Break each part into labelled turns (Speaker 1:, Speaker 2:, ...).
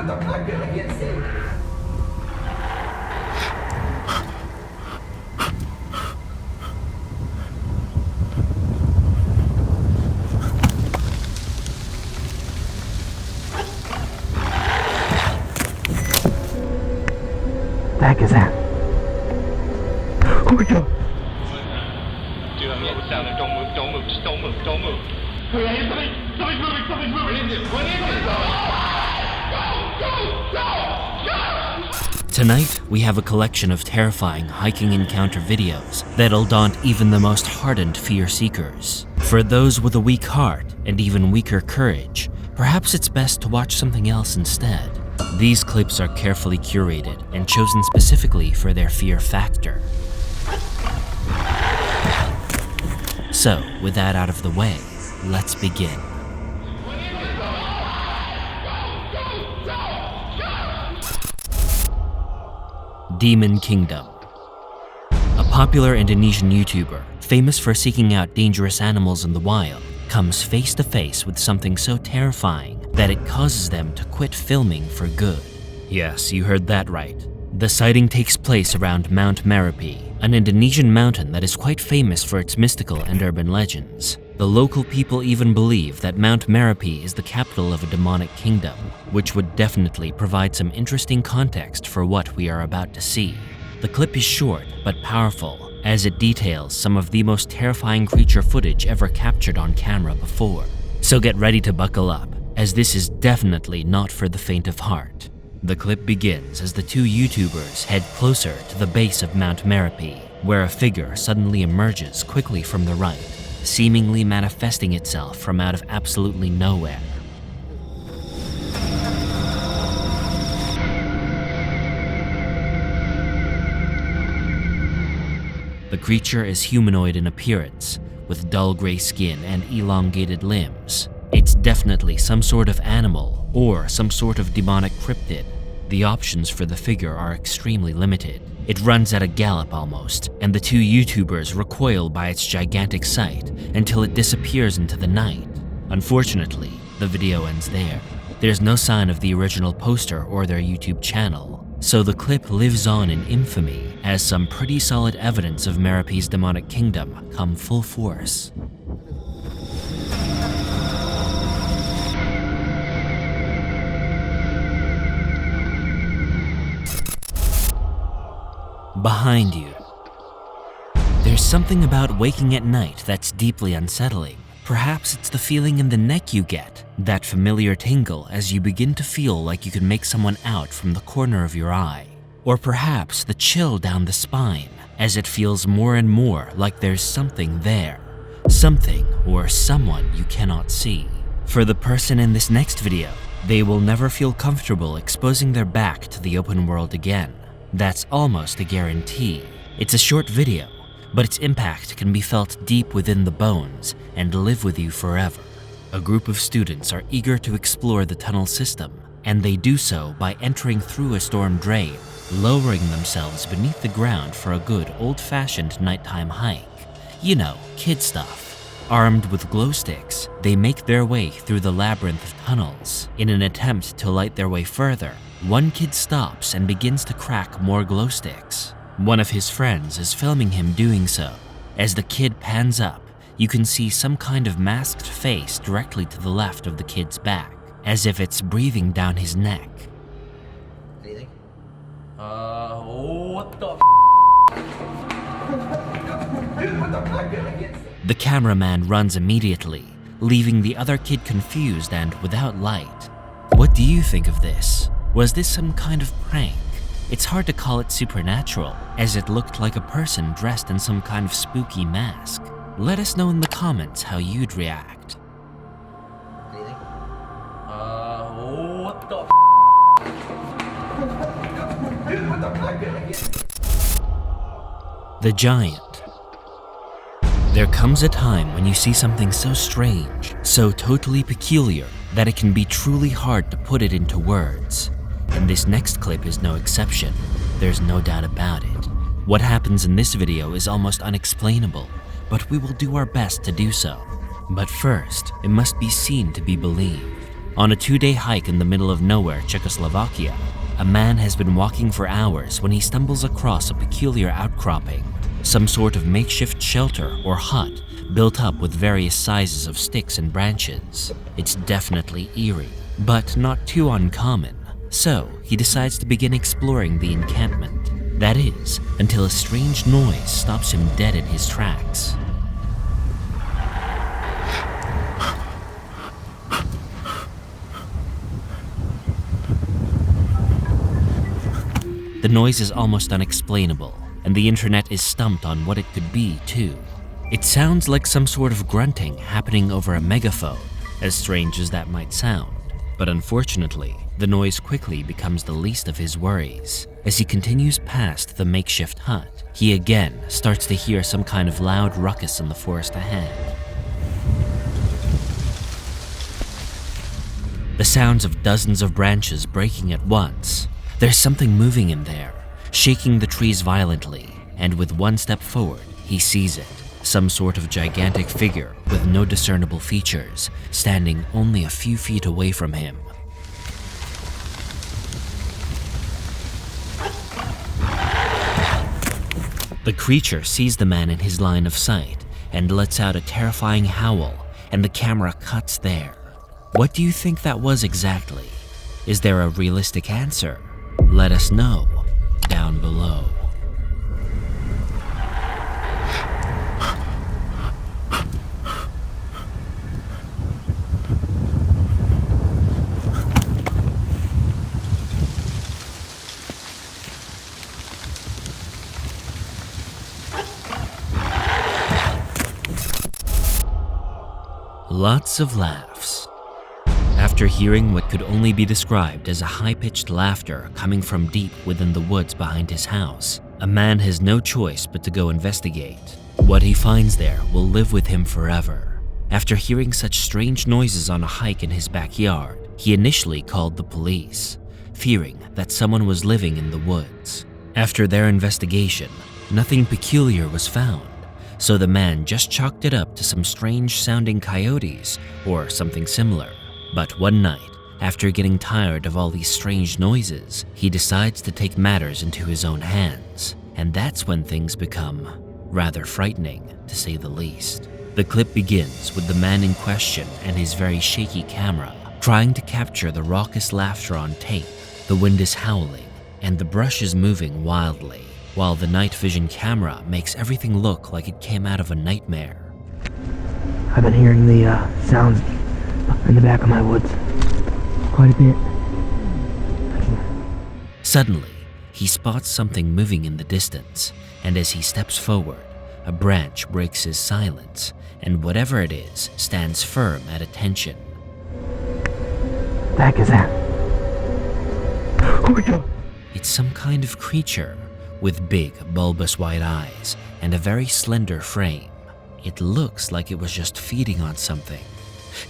Speaker 1: The heck is that? Oh my god!
Speaker 2: Dude, I'm getting down there. Don't move, don't move, just don't move, don't move. Hey, something's moving, something's moving. What is it? What is it? Go!
Speaker 3: Tonight, we have a collection of terrifying hiking encounter videos that'll daunt even the most hardened fear seekers. For those with a weak heart and even weaker courage, perhaps it's best to watch something else instead. These clips are carefully curated and chosen specifically for their fear factor. So, with that out of the way, let's begin. Demon Kingdom. A popular Indonesian YouTuber, famous for seeking out dangerous animals in the wild, comes face to face with something so terrifying that it causes them to quit filming for good. Yes, you heard that right. The sighting takes place around Mount Merapi, an Indonesian mountain that is quite famous for its mystical and urban legends. The local people even believe that Mount Merapi is the capital of a demonic kingdom, which would definitely provide some interesting context for what we are about to see. The clip is short but powerful, as it details some of the most terrifying creature footage ever captured on camera before. So get ready to buckle up, as this is definitely not for the faint of heart. The clip begins as the two YouTubers head closer to the base of Mount Merapi, where a figure suddenly emerges quickly from the right, seemingly manifesting itself from out of absolutely nowhere. The creature is humanoid in appearance, with dull gray skin and elongated limbs. It's definitely some sort of animal or some sort of demonic cryptid. The options for the figure are extremely limited. It runs at a gallop almost, and the two YouTubers recoil by its gigantic sight until it disappears into the night. Unfortunately, the video ends there. There's no sign of the original poster or their YouTube channel, so the clip lives on in infamy as some pretty solid evidence of Merapi's demonic kingdom come full force. Behind you. There's something about waking at night that's deeply unsettling. Perhaps it's the feeling in the neck you get, that familiar tingle as you begin to feel like you can make someone out from the corner of your eye. Or perhaps the chill down the spine, as it feels more and more like there's something there. Something or someone you cannot see. For the person in this next video, they will never feel comfortable exposing their back to the open world again. That's almost a guarantee. It's a short video, but its impact can be felt deep within the bones and live with you forever. A group of students are eager to explore the tunnel system, and they do so by entering through a storm drain, lowering themselves beneath the ground for a good old-fashioned nighttime hike. You know, kid stuff. Armed with glow sticks, they make their way through the labyrinth of tunnels. In an attempt to light their way further, one kid stops and begins to crack more glow sticks. One of his friends is filming him doing so. As the kid pans up, you can see some kind of masked face directly to the left of the kid's back, as if it's breathing down his neck.
Speaker 4: Anything? What the
Speaker 3: The cameraman runs immediately, leaving the other kid confused and without light. What do you think of this? Was this some kind of prank? It's hard to call it supernatural, as it looked like a person dressed in some kind of spooky mask. Let us know in the comments how you'd react.
Speaker 4: Anything? What the
Speaker 3: The Giant. There comes a time when you see something so strange, so totally peculiar, that it can be truly hard to put it into words. And this next clip is no exception. There's no doubt about it. What happens in this video is almost unexplainable, but we will do our best to do so. But first, it must be seen to be believed. On a 2-day hike in the middle of nowhere, Czechoslovakia, a man has been walking for hours when he stumbles across a peculiar outcropping, some sort of makeshift shelter or hut built up with various sizes of sticks and branches. It's definitely eerie, but not too uncommon. So he decides to begin exploring the encampment. That is, until a strange noise stops him dead in his tracks. The noise is almost unexplainable, and the internet is stumped on what it could be, too. It sounds like some sort of grunting happening over a megaphone, as strange as that might sound. But unfortunately, the noise quickly becomes the least of his worries. As he continues past the makeshift hut, he again starts to hear some kind of loud ruckus in the forest ahead. The sounds of dozens of branches breaking at once. There's something moving in there, shaking the trees violently, and with one step forward, he sees it. Some sort of gigantic figure with no discernible features, standing only a few feet away from him. The creature sees the man in his line of sight and lets out a terrifying howl, and the camera cuts there. What do you think that was exactly? Is there a realistic answer? Let us know down below. Lots of laughs. After hearing what could only be described as a high-pitched laughter coming from deep within the woods behind his house, a man has no choice but to go investigate. What he finds there will live with him forever. After hearing such strange noises on a hike in his backyard, he initially called the police, fearing that someone was living in the woods. After their investigation, nothing peculiar was found, so the man just chalked it up to some strange-sounding coyotes or something similar. But one night, after getting tired of all these strange noises, he decides to take matters into his own hands. And that's when things become rather frightening, to say the least. The clip begins with the man in question and his very shaky camera, trying to capture the raucous laughter on tape. The wind is howling, and the brush is moving wildly, while the night vision camera makes everything look like it came out of a nightmare.
Speaker 1: I've been hearing the sounds in the back of my woods quite a bit.
Speaker 3: Suddenly, he spots something moving in the distance, and as he steps forward, a branch breaks his silence, and whatever it is stands firm at attention.
Speaker 1: What the heck is that? Oh my God!
Speaker 3: It's some kind of creature with big, bulbous white eyes and a very slender frame. It looks like it was just feeding on something.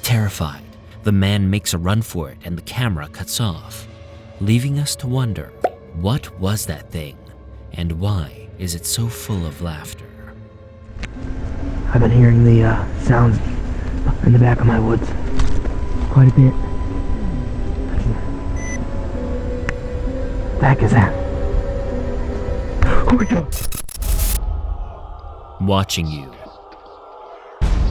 Speaker 3: Terrified, the man makes a run for it and the camera cuts off, leaving us to wonder, what was that thing and why is it so full of laughter?
Speaker 1: I've been hearing the sounds in the back of my woods quite a bit. What the heck is that? Oh my God!
Speaker 3: Watching you.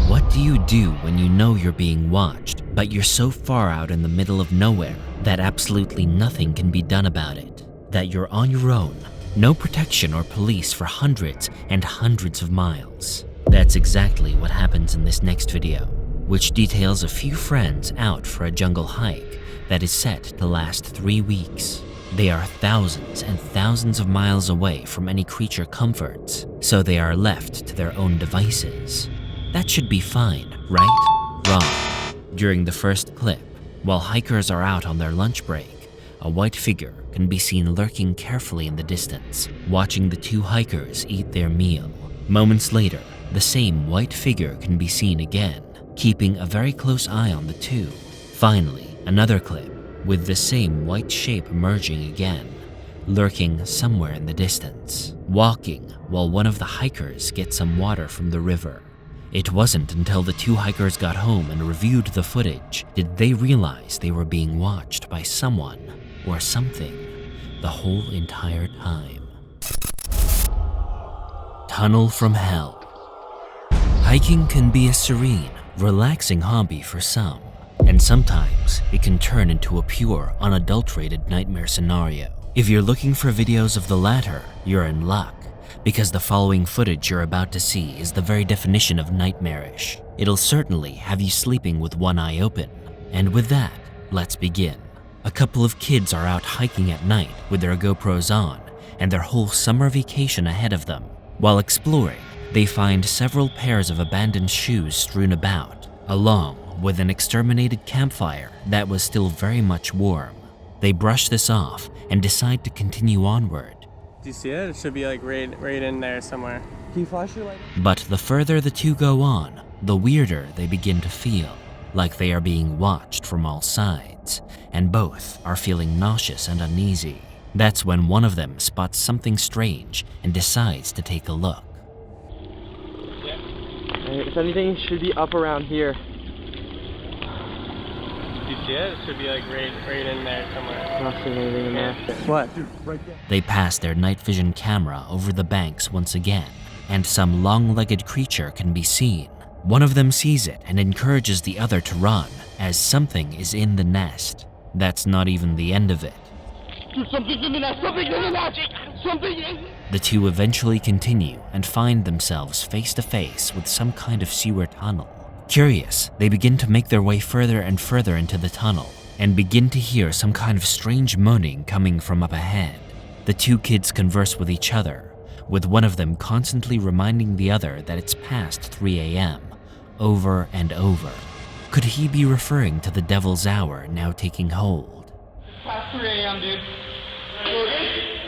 Speaker 3: What do you do when you know you're being watched, but you're so far out in the middle of nowhere that absolutely nothing can be done about it? That you're on your own, no protection or police for hundreds and hundreds of miles? That's exactly what happens in this next video, which details a few friends out for a jungle hike that is set to last 3 weeks. They are thousands and thousands of miles away from any creature comforts, so they are left to their own devices. That should be fine, right? Wrong. During the first clip, while hikers are out on their lunch break, a white figure can be seen lurking carefully in the distance, watching the two hikers eat their meal. Moments later, the same white figure can be seen again, keeping a very close eye on the two. Finally, another clip, with the same white shape emerging again, lurking somewhere in the distance, walking while one of the hikers gets some water from the river. It wasn't until the two hikers got home and reviewed the footage did they realize they were being watched by someone or something the whole entire time. Tunnel from Hell. Hiking can be a serene, relaxing hobby for some, and sometimes it can turn into a pure, unadulterated nightmare scenario. If you're looking for videos of the latter, you're in luck, because the following footage you're about to see is the very definition of nightmarish. It'll certainly have you sleeping with one eye open. And with that, let's begin. A couple of kids are out hiking at night with their GoPros on and their whole summer vacation ahead of them. While exploring, they find several pairs of abandoned shoes strewn about, along with an exterminated campfire that was still very much warm. They brush this off and decide to continue onward.
Speaker 5: Do you see it? It should be like right in there somewhere. Can you flash your light?
Speaker 3: But the further the two go on, the weirder they begin to feel, like they are being watched from all sides, and both are feeling nauseous and uneasy. That's when one of them spots something strange and decides to take a look.
Speaker 5: If anything, it should be up around here. Do you see it? It should be like right in there somewhere. I'm not seeing anything in there. What? Dude, right there.
Speaker 3: They pass their night vision camera over the banks once again, and some long-legged creature can be seen. One of them sees it and encourages the other to run, as something is in the nest. That's not even the end of it.
Speaker 2: Dude, something's in the nest! Something's in the nest! Something in...
Speaker 3: The two eventually continue and find themselves face to face with some kind of sewer tunnel. Curious, they begin to make their way further and further into the tunnel and begin to hear some kind of strange moaning coming from up ahead. The two kids converse with each other, with one of them constantly reminding the other that it's past 3 a.m., over and over. Could he be referring to the devil's hour now taking hold?
Speaker 2: Past 3 a.m., dude.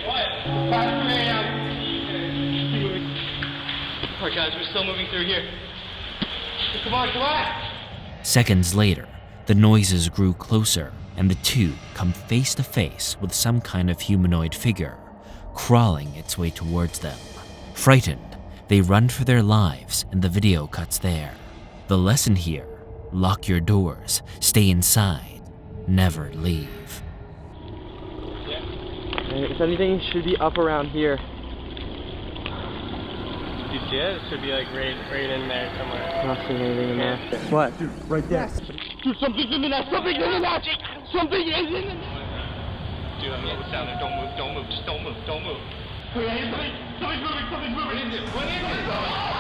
Speaker 2: What? Past 3 a.m. Alright guys, we're still moving through here. Come on, come on!
Speaker 3: Seconds later, the noises grew closer, and the two come face to face with some kind of humanoid figure, crawling its way towards them. Frightened, they run for their lives, and the video cuts there. The lesson here: lock your doors, stay inside, never leave.
Speaker 5: If anything, it should be up around here. Do you see it? It should be like right in there somewhere. I'm not seeing anything in there. What? Dude, right there.
Speaker 2: Dude, something's in the nest! Something's in the nest! Something is in the nest! Dude, I don't know what's down there. Don't move, just don't move. Something's moving! What is it?